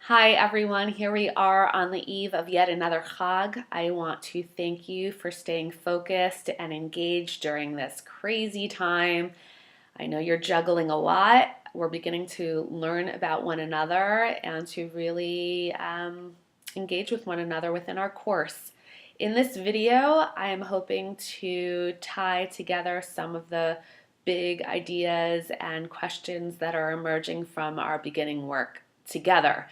Hi everyone, here we are on the eve of yet another Chag. I want to thank you for staying focused and engaged during this crazy time. I know you're juggling a lot. We're beginning to learn about one another and to really engage with one another within our course. In this video, I am hoping to tie together some of the big ideas and questions that are emerging from our beginning work together.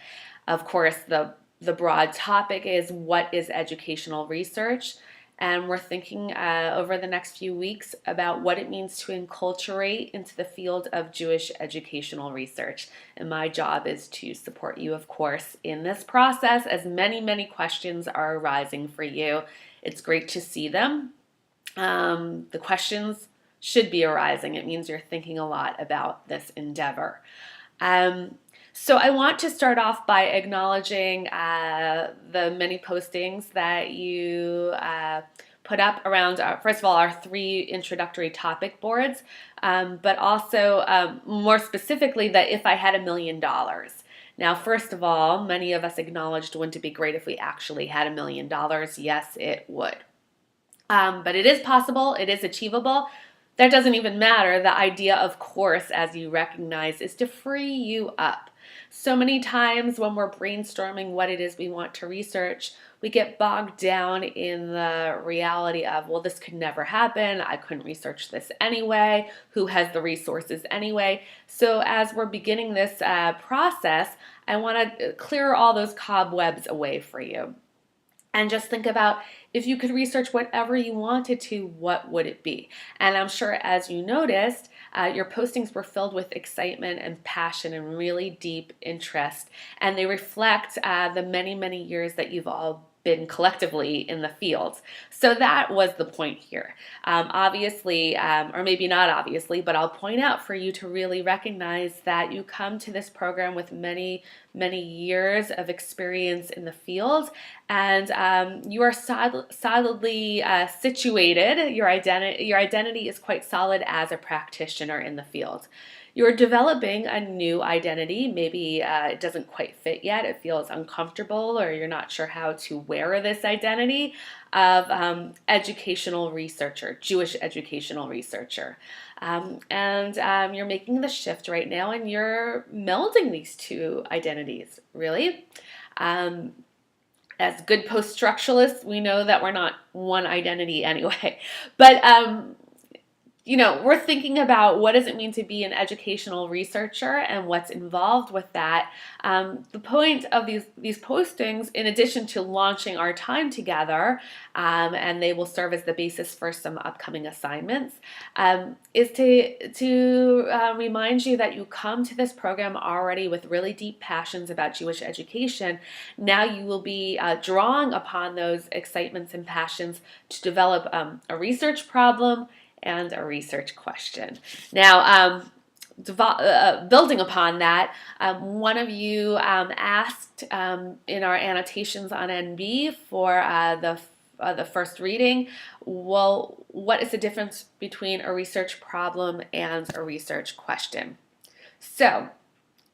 Of course, the broad topic is what is educational research? And we're thinking over the next few weeks about what it means to enculturate into the field of Jewish educational research. And my job is to support you, of course, in this process as many questions are arising for you. It's great to see them. The questions should be arising. It means you're thinking a lot about this endeavor. So I want to start off by acknowledging the many postings that you put up around, first of all, our 3 introductory topic boards, but also more specifically that if I had $1 million. Now, first of all, many of us acknowledged wouldn't it be great if we actually had $1 million? Yes, it would. But it is possible, it is achievable. That doesn't even matter. The idea, of course, as you recognize, is to free you up. So many times when we're brainstorming what it is we want to research, we get bogged down in the reality of, well, this could never happen. I couldn't research this anyway. Who has the resources anyway? So as we're beginning this process, I want to clear all those cobwebs away for you. And just think about if you could research whatever you wanted to, what would it be? And I'm sure as you noticed, your postings were filled with excitement and passion and really deep interest. And they reflect the many years that you've all been collectively in the field. So that was the point here. Obviously, or maybe not obviously, but I'll point out for you to really recognize that you come to this program with many years of experience in the field, and you are solidly situated. Your identity is quite solid as a practitioner in the field. You're developing a new identity. Maybe it doesn't quite fit yet. It feels uncomfortable, or you're not sure how to wear this identity of educational researcher, Jewish educational researcher. And you're making the shift right now, and you're melding these two identities, really. As good post-structuralists, we know that we're not one identity anyway. But we're thinking about what does it mean to be an educational researcher and what's involved with that. The point of these postings, in addition to launching our time together, and they will serve as the basis for some upcoming assignments, is to remind you that you come to this program already with really deep passions about Jewish education. Now you will be drawing upon those excitements and passions to develop a research problem and a research question. Now, building upon that, one of you asked in our annotations on NB for the first reading, well, what is the difference between a research problem and a research question? So,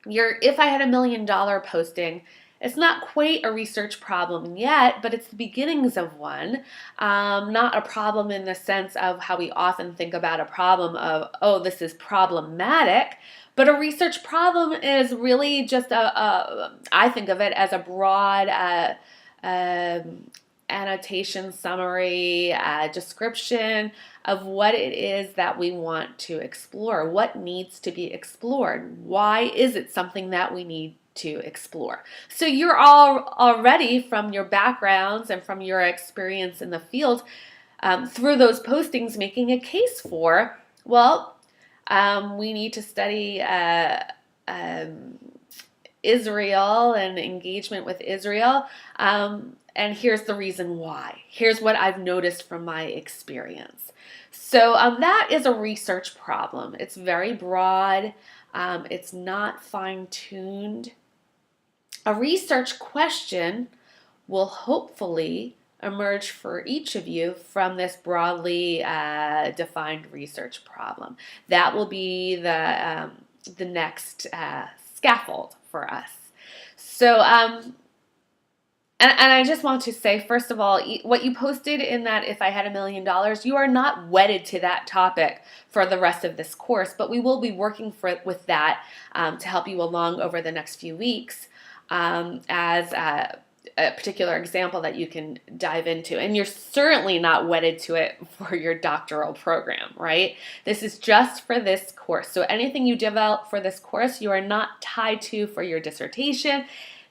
if I had $1 million posting, it's not quite a research problem yet, but it's the beginnings of one. Not a problem in the sense of how we often think about a problem of, oh, this is problematic, but a research problem is really just I think of it as a broad annotation, summary, description of what it is that we want to explore, what needs to be explored, why is it something that we need to explore. So you're all already, from your backgrounds and from your experience in the field, through those postings, making a case for, well, we need to study Israel and engagement with Israel, and here's the reason why. Here's what I've noticed from my experience. So that is a research problem. It's very broad. It's not fine-tuned. A research question will hopefully emerge for each of you from this broadly defined research problem. That will be the next scaffold for us. So, and I just want to say, first of all, what you posted in that If I Had $1,000,000, you are not wedded to that topic for the rest of this course, but we will be working with that to help you along over the next few weeks as a particular example that you can dive into. And you're certainly not wedded to it for your doctoral program, right? This is just for this course. So anything you develop for this course, you are not tied to for your dissertation.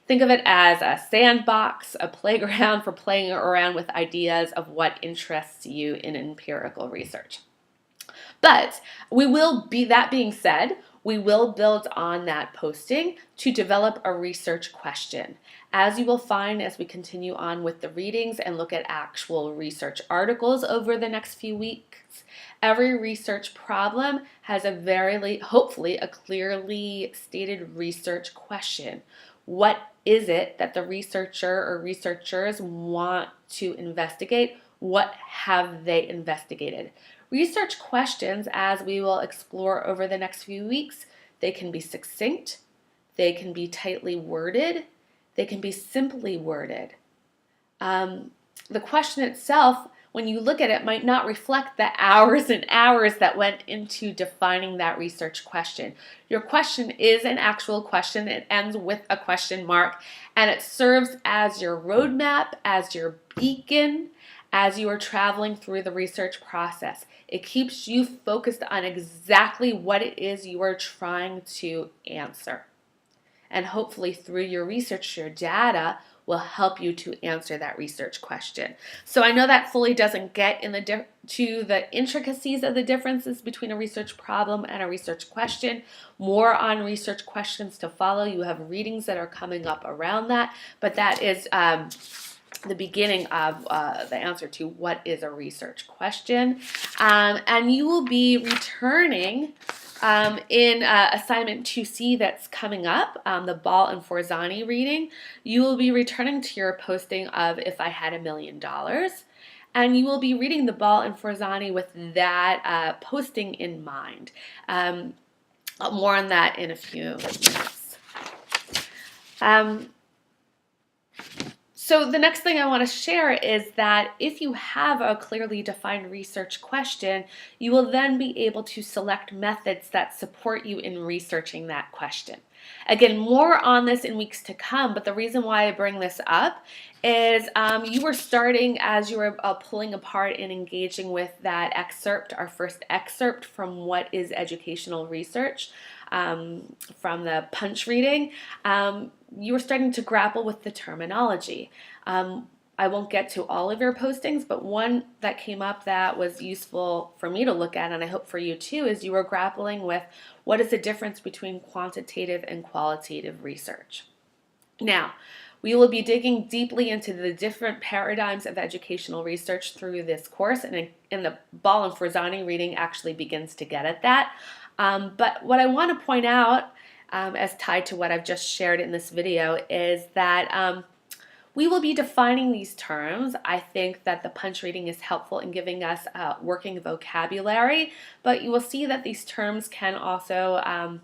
Think of it as a sandbox, a playground for playing around with ideas of what interests you in empirical research. But that being said, we will build on that posting to develop a research question. As you will find as we continue on with the readings and look at actual research articles over the next few weeks, every research problem has hopefully a clearly stated research question. What is it that the researcher or researchers want to investigate? What have they investigated? Research questions, as we will explore over the next few weeks, they can be succinct, they can be tightly worded, they can be simply worded. The question itself, when you look at it, might not reflect the hours and hours that went into defining that research question. Your question is an actual question. It ends with a question mark, and it serves as your roadmap, as your beacon, as you are traveling through the research process. It keeps you focused on exactly what it is you are trying to answer. And hopefully through your research, your data will help you to answer that research question. So I know that fully doesn't get to the intricacies of the differences between a research problem and a research question. More on research questions to follow. You have readings that are coming up around that, but that is the beginning of the answer to what is a research question. And you will be returning in assignment 2C that's coming up, the Ball and Forzani reading. You will be returning to your posting of If I Had $1,000,000. And you will be reading the Ball and Forzani with that posting in mind. More on that in a few minutes. So the next thing I want to share is that if you have a clearly defined research question, you will then be able to select methods that support you in researching that question. Again, more on this in weeks to come, but the reason why I bring this up is you were starting as you were pulling apart and engaging with that excerpt, our first excerpt from What is Educational Research, from the Punch reading. You were starting to grapple with the terminology. I won't get to all of your postings, but one that came up that was useful for me to look at, and I hope for you too, is you were grappling with what is the difference between quantitative and qualitative research. Now, we will be digging deeply into the different paradigms of educational research through this course, and the Ball and Forzani reading actually begins to get at that. But what I want to point out, as tied to what I've just shared in this video, is that we will be defining these terms. I think that the Punch reading is helpful in giving us working vocabulary, but you will see that these terms can also,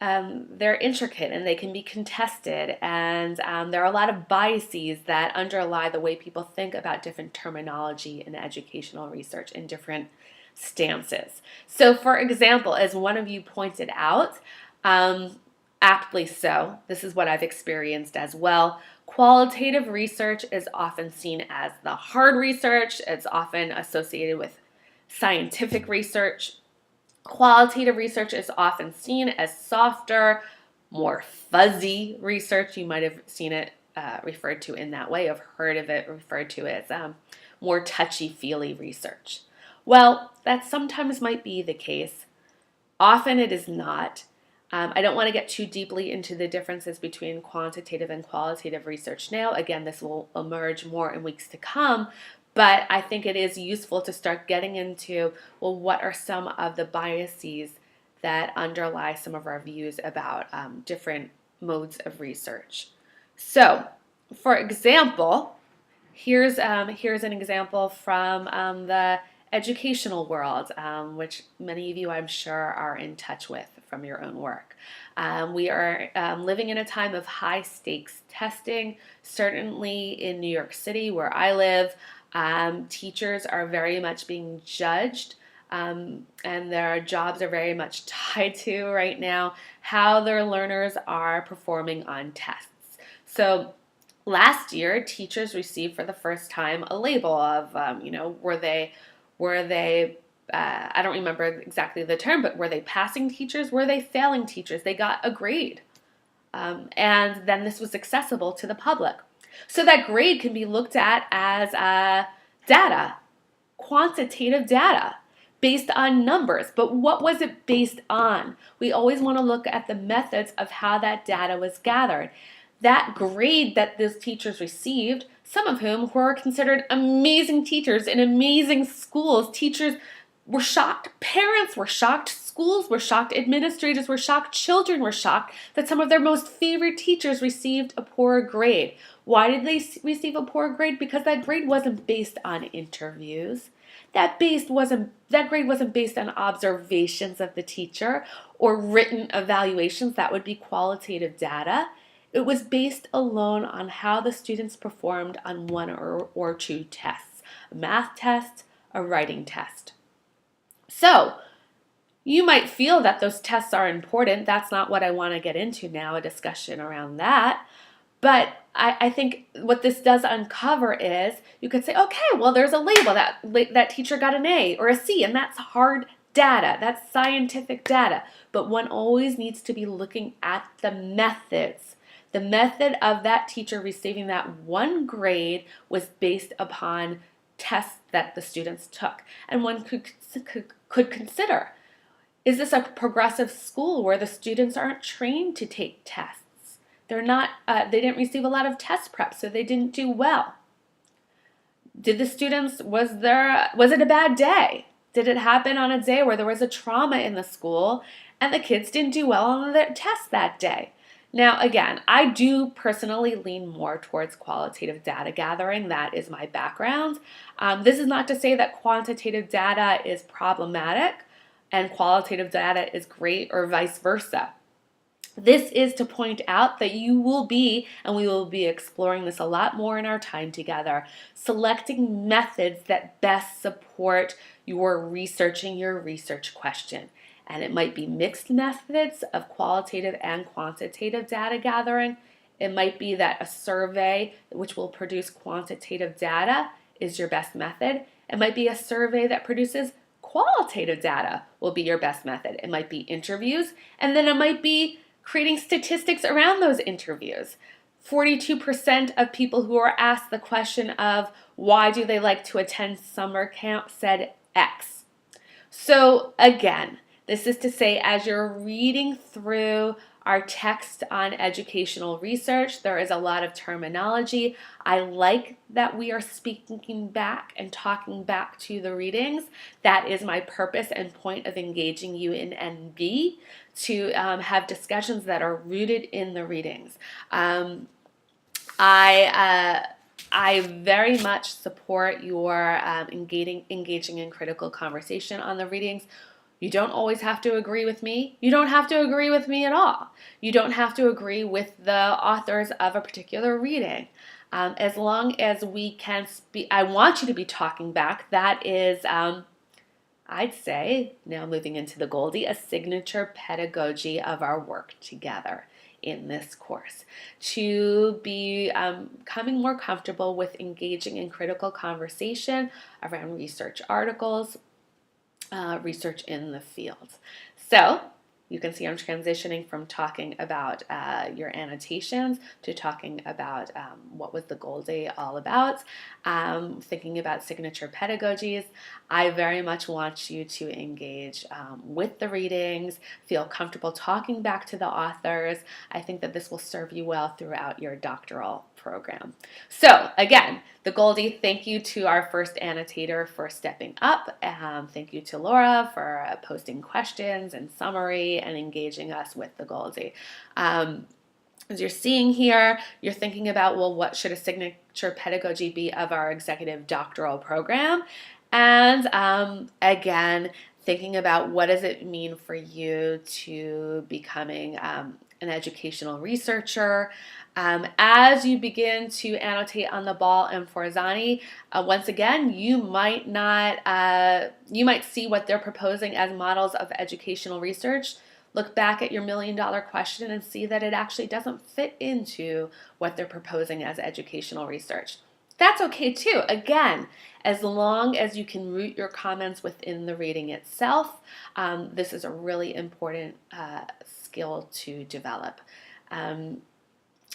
they're intricate and they can be contested, and there are a lot of biases that underlie the way people think about different terminology in educational research in different stances. So for example, as one of you pointed out, aptly so, this is what I've experienced as well, qualitative research is often seen as the hard research. It's often associated with scientific research. Qualitative research is often seen as softer, more fuzzy research. You might have seen it referred to in that way, or heard of it referred to as more touchy-feely research. Well, that sometimes might be the case. Often it is not. I don't want to get too deeply into the differences between quantitative and qualitative research now. Again, this will emerge more in weeks to come, but I think it is useful to start getting into, well, what are some of the biases that underlie some of our views about different modes of research. So, for example, here's an example from the educational world, which many of you, I'm sure, are in touch with from your own work. We are living in a time of high stakes testing. Certainly in New York City, where I live, teachers are very much being judged, and their jobs are very much tied to right now how their learners are performing on tests. So last year, teachers received for the first time a label of, were they I don't remember exactly the term, but were they passing teachers? Were they failing teachers? They got a grade. And then this was accessible to the public. So that grade can be looked at as data, quantitative data, based on numbers. But what was it based on? We always want to look at the methods of how that data was gathered. That grade that those teachers received, some of whom were considered amazing teachers in amazing schools, teachers were shocked, parents were shocked, schools were shocked, administrators were shocked, children were shocked that some of their most favorite teachers received a poor grade. Why did they receive a poor grade? Because that grade wasn't based on interviews. That grade wasn't based on observations of the teacher or written evaluations. That would be qualitative data. It was based alone on how the students performed on one or two tests, a math test, a writing test. So you might feel that those tests are important. That's not what I want to get into now, a discussion around that. But I think what this does uncover is you could say, okay, well, there's a label that teacher got an A or a C, and that's hard data. That's scientific data. But one always needs to be looking at the methods. The method of that teacher receiving that one grade was based upon tests that the students took. And one could consider, is this a progressive school where the students aren't trained to take tests? They didn't receive a lot of test prep, so they didn't do well. Was it a bad day? Did it happen on a day where there was a trauma in the school and the kids didn't do well on their test that day? Now, again, I do personally lean more towards qualitative data gathering. That is my background. This is not to say that quantitative data is problematic and qualitative data is great or vice versa. This is to point out that you will be, and we will be exploring this a lot more in our time together, selecting methods that best support your researching your research question. And it might be mixed methods of qualitative and quantitative data gathering. It might be that a survey, which will produce quantitative data, is your best method. It might be a survey that produces qualitative data will be your best method. It might be interviews, and then it might be creating statistics around those interviews. 42% of people who are asked the question of why do they like to attend summer camp said X. So again, this is to say, as you're reading through our text on educational research, there is a lot of terminology. I like that we are speaking back and talking back to the readings. That is my purpose and point of engaging you in NB, to have discussions that are rooted in the readings. I very much support your engaging in critical conversation on the readings. You don't always have to agree with me. You don't have to agree with me at all. You don't have to agree with the authors of a particular reading. As long as we can speak, I want you to be talking back. That is, I'd say, now moving into the Goldie, a signature pedagogy of our work together in this course, to be becoming more comfortable with engaging in critical conversation around research articles, research in the field. So you can see I'm transitioning from talking about your annotations to talking about what was the Goldie all about, thinking about signature pedagogies. I very much want you to engage with the readings, feel comfortable talking back to the authors. I think that this will serve you well throughout your doctoral program. So again, the Goldie, thank you to our first annotator for stepping up. Thank you to Laura for posting questions and summary and engaging us with the Goldie. As you're seeing here, you're thinking about, well, what should a signature pedagogy be of our executive doctoral program? And again, thinking about what does it mean for you to becoming an educational researcher. As you begin to annotate on the ball and Forzani, once again, you might not, you might see what they're proposing as models of educational research. Look back at your $1,000,000 question and see that it actually doesn't fit into what they're proposing as educational research. That's okay too. Again, as long as you can root your comments within the reading itself, this is a really important skill to develop.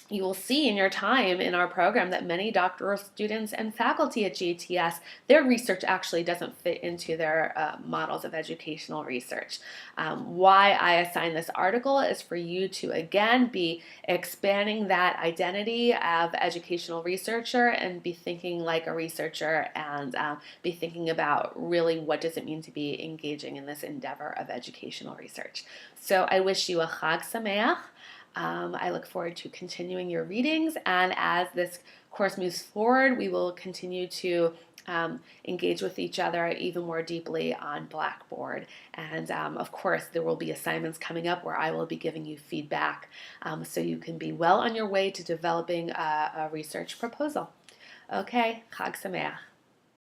You will see in your time in our program that many doctoral students and faculty at GTS, their research actually doesn't fit into their models of educational research. Why I assign this article is for you to, again, be expanding that identity of educational researcher and be thinking like a researcher and be thinking about really what does it mean to be engaging in this endeavor of educational research. So I wish you a Chag Sameach. I look forward to continuing your readings, and as this course moves forward, we will continue to engage with each other even more deeply on Blackboard. And of course, there will be assignments coming up where I will be giving you feedback so you can be well on your way to developing a research proposal. Okay, Chag Sameach.